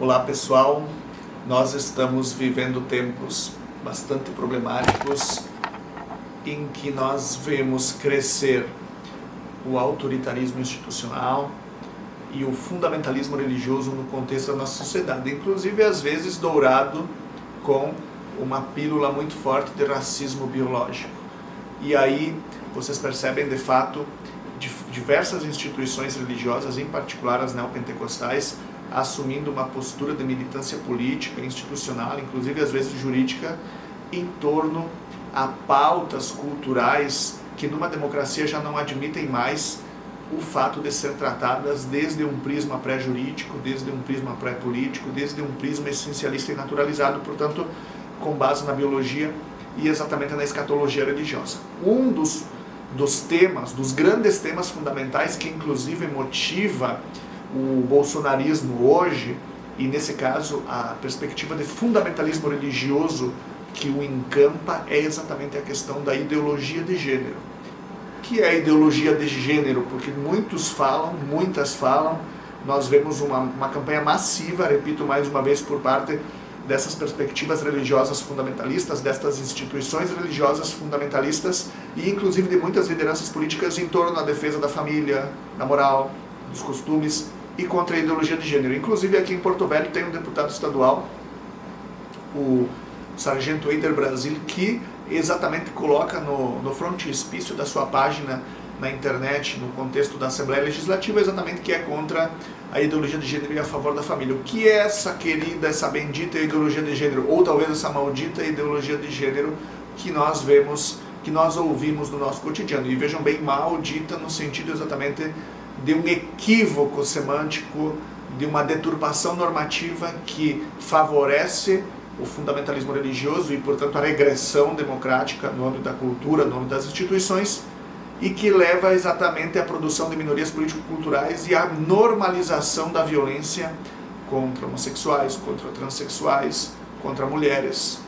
Olá pessoal, nós estamos vivendo tempos bastante problemáticos em que nós vemos crescer o autoritarismo institucional e o fundamentalismo religioso no contexto da nossa sociedade, inclusive às vezes dourado com uma pílula muito forte de racismo biológico. E aí vocês percebem de fato diversas instituições religiosas, em particular as neopentecostais, assumindo uma postura de militância política, institucional, inclusive às vezes jurídica, em torno a pautas culturais que numa democracia já não admitem mais o fato de ser tratadas desde um prisma pré-jurídico, desde um prisma pré-político, desde um prisma essencialista e naturalizado, portanto, com base na biologia e exatamente na escatologia religiosa. Um dos temas, dos grandes temas fundamentais que inclusive motiva o bolsonarismo hoje, e nesse caso a perspectiva de fundamentalismo religioso que o encampa, é exatamente a questão da ideologia de gênero. O que é a ideologia de gênero? Porque muitas falam, nós vemos uma campanha massiva, repito mais uma vez, por parte dessas perspectivas religiosas fundamentalistas, destas instituições religiosas fundamentalistas e inclusive de muitas lideranças políticas em torno da defesa da família, da moral, dos costumes e contra a ideologia de gênero. Inclusive aqui em Porto Velho tem um deputado estadual, o Sargento Eider Brasil, que exatamente coloca no frontispício da sua página na internet, no contexto da Assembleia Legislativa, exatamente que é contra a ideologia de gênero e a favor da família. O que é essa querida, essa bendita ideologia de gênero, ou talvez essa maldita ideologia de gênero que nós vemos, que nós ouvimos no nosso cotidiano? E vejam bem, maldita no sentido exatamente de um equívoco semântico, de uma deturpação normativa que favorece o fundamentalismo religioso e, portanto, a regressão democrática no âmbito da cultura, no âmbito das instituições, e que leva exatamente à produção de minorias político-culturais e à normalização da violência contra homossexuais, contra transexuais, contra mulheres,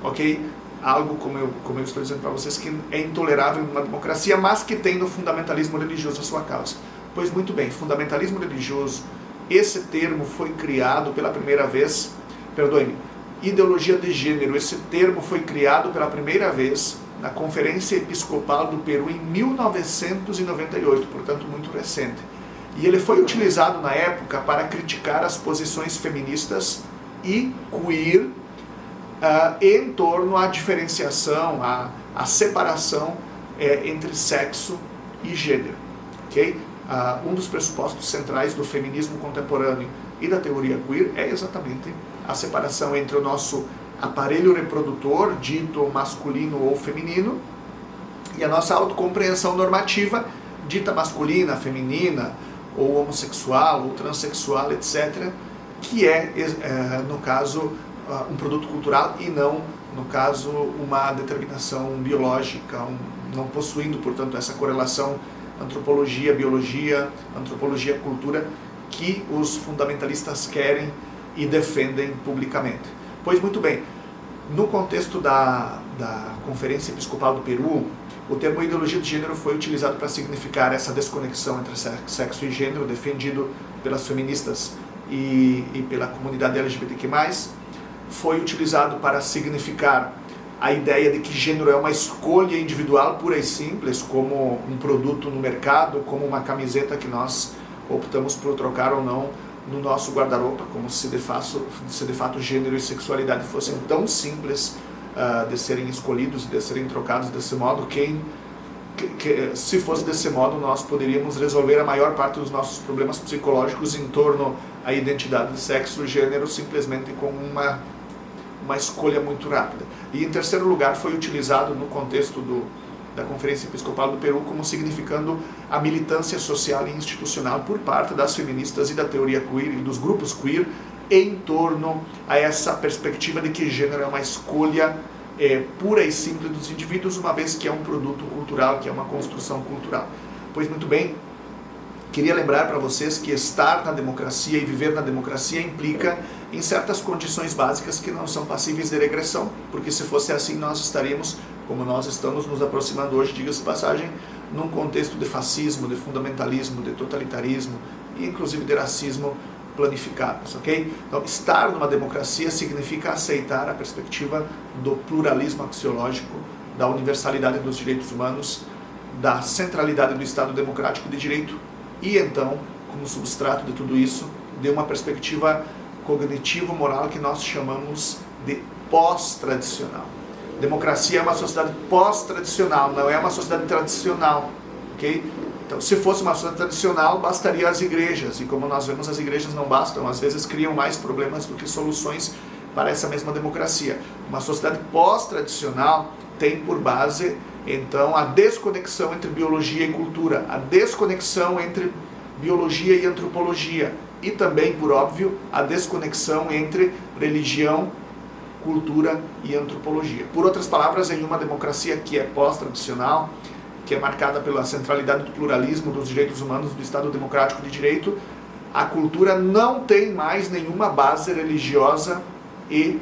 ok? Algo, como eu estou dizendo para vocês, que é intolerável numa democracia, mas que tem no fundamentalismo religioso a sua causa. Pois muito bem, fundamentalismo religioso, esse termo foi criado pela primeira vez, ideologia de gênero, esse termo foi criado pela primeira vez na Conferência Episcopal do Peru em 1998, portanto muito recente. E ele foi utilizado na época para criticar as posições feministas e queer em torno à diferenciação, à separação entre sexo e gênero. Okay? Um dos pressupostos centrais do feminismo contemporâneo e da teoria queer é exatamente a separação entre o nosso aparelho reprodutor, dito masculino ou feminino, e a nossa autocompreensão normativa, dita masculina, feminina, ou homossexual, ou transexual, etc., que no caso, um produto cultural e não, no caso, uma determinação biológica, não possuindo, portanto, essa correlação antropologia, biologia, antropologia, cultura, que os fundamentalistas querem e defendem publicamente. Pois muito bem, no contexto da Conferência Episcopal do Peru, o termo ideologia de gênero foi utilizado para significar essa desconexão entre sexo e gênero, defendido pelas feministas e pela comunidade LGBTQ+. Foi utilizado para significar a ideia de que gênero é uma escolha individual pura e simples, como um produto no mercado, como uma camiseta que nós optamos por trocar ou não no nosso guarda-roupa, como se de fato gênero e sexualidade fossem tão simples de serem escolhidos e de serem trocados desse modo. Se fosse desse modo, nós poderíamos resolver a maior parte dos nossos problemas psicológicos em torno à identidade de sexo e gênero simplesmente com uma escolha muito rápida. E em terceiro lugar, foi utilizado no contexto da Conferência Episcopal do Peru como significando a militância social e institucional por parte das feministas e da teoria queer e dos grupos queer em torno a essa perspectiva de que gênero é uma escolha pura e simples dos indivíduos, uma vez que é um produto cultural, que é uma construção cultural. Pois muito bem, queria lembrar para vocês que estar na democracia e viver na democracia implica em certas condições básicas que não são passíveis de regressão, porque se fosse assim nós estaríamos, como nós estamos nos aproximando hoje, diga-se de passagem, num contexto de fascismo, de fundamentalismo, de totalitarismo e inclusive de racismo planificadas, ok? Então, estar numa democracia significa aceitar a perspectiva do pluralismo axiológico, da universalidade dos direitos humanos, da centralidade do Estado democrático de direito e, então, como substrato de tudo isso, de uma perspectiva cognitivo-moral que nós chamamos de pós-tradicional. Democracia é uma sociedade pós-tradicional, não é uma sociedade tradicional, ok? Então, se fosse uma sociedade tradicional, bastaria as igrejas, e como nós vemos, as igrejas não bastam, às vezes criam mais problemas do que soluções para essa mesma democracia. Uma sociedade pós-tradicional tem por base, então, a desconexão entre biologia e cultura, a desconexão entre biologia e antropologia, e também, por óbvio, a desconexão entre religião, cultura e antropologia. Por outras palavras, em uma democracia que é pós-tradicional, que é marcada pela centralidade do pluralismo dos direitos humanos do Estado democrático de direito, a cultura não tem mais nenhuma base religiosa e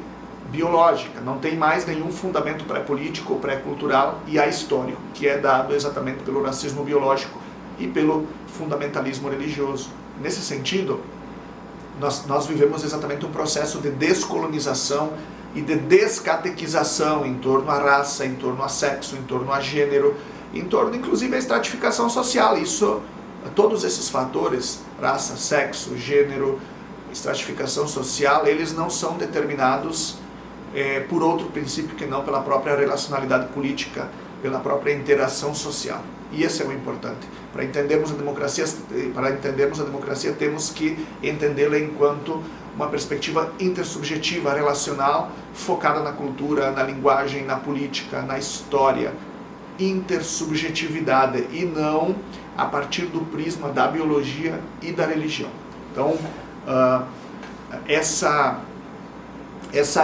biológica, não tem mais nenhum fundamento pré-político ou pré-cultural e ahistórico, que é dado exatamente pelo racismo biológico e pelo fundamentalismo religioso. Nesse sentido, nós vivemos exatamente um processo de descolonização e de descatequização em torno à raça, em torno a sexo, em torno a gênero, em torno inclusive à estratificação social. Isso, todos esses fatores, raça, sexo, gênero, estratificação social, eles não são determinados por outro princípio que não pela própria relacionalidade política, pela própria interação social. E esse é o importante. Para entendermos a democracia, temos que entendê-la enquanto uma perspectiva intersubjetiva, relacional, focada na cultura, na linguagem, na política, na história. Intersubjetividade e não a partir do prisma da biologia e da religião. Então, essa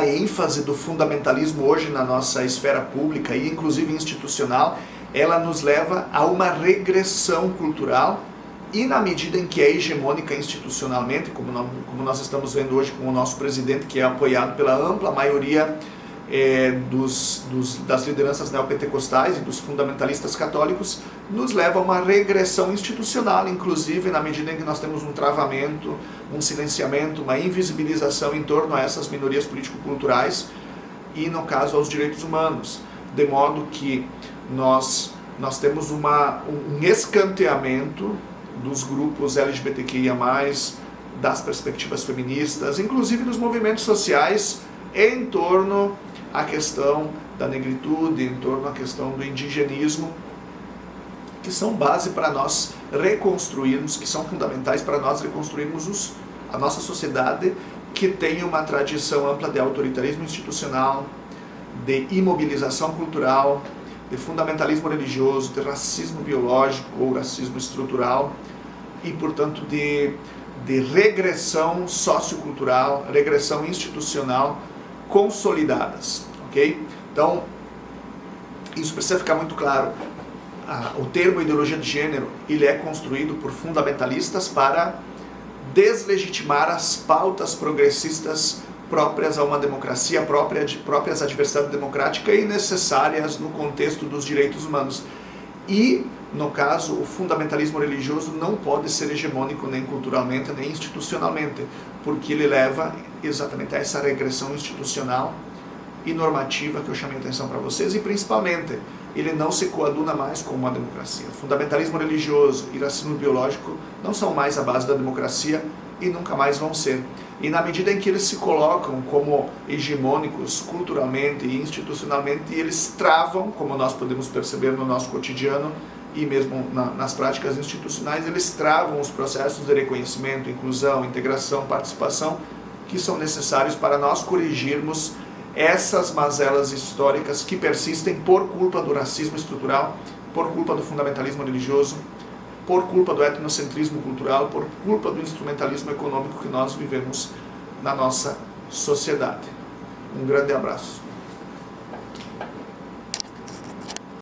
ênfase do fundamentalismo hoje na nossa esfera pública e inclusive institucional, ela nos leva a uma regressão cultural e na medida em que é hegemônica institucionalmente, como nós estamos vendo hoje com o nosso presidente, que é apoiado pela ampla maioria das lideranças neopentecostais e dos fundamentalistas católicos, nos leva a uma regressão institucional, inclusive na medida em que nós temos um travamento, um silenciamento, uma invisibilização em torno a essas minorias político-culturais e, no caso, aos direitos humanos, de modo que nós temos um escanteamento dos grupos LGBTQIA+, das perspectivas feministas, inclusive dos movimentos sociais, em torno à questão da negritude, em torno à questão do indigenismo, que são base para nós reconstruirmos, que são fundamentais para nós reconstruirmos a nossa sociedade, que tem uma tradição ampla de autoritarismo institucional, de imobilização cultural, de fundamentalismo religioso, de racismo biológico ou racismo estrutural e, portanto, de regressão sociocultural, regressão institucional consolidadas, ok? Então, isso precisa ficar muito claro. O termo ideologia de gênero, ele é construído por fundamentalistas para deslegitimar as pautas progressistas próprias a uma democracia, próprias à diversidade democrática e necessárias no contexto dos direitos humanos. E, no caso, o fundamentalismo religioso não pode ser hegemônico nem culturalmente, nem institucionalmente, porque ele leva exatamente a essa regressão institucional e normativa que eu chamei a atenção para vocês, e principalmente, ele não se coaduna mais com uma democracia. Fundamentalismo religioso e racismo biológico não são mais a base da democracia e nunca mais vão ser. E na medida em que eles se colocam como hegemônicos culturalmente e institucionalmente, eles travam, como nós podemos perceber no nosso cotidiano e mesmo nas práticas institucionais, eles travam os processos de reconhecimento, inclusão, integração, participação, que são necessários para nós corrigirmos essas mazelas históricas que persistem por culpa do racismo estrutural, por culpa do fundamentalismo religioso, por culpa do etnocentrismo cultural, por culpa do instrumentalismo econômico que nós vivemos na nossa sociedade. Um grande abraço.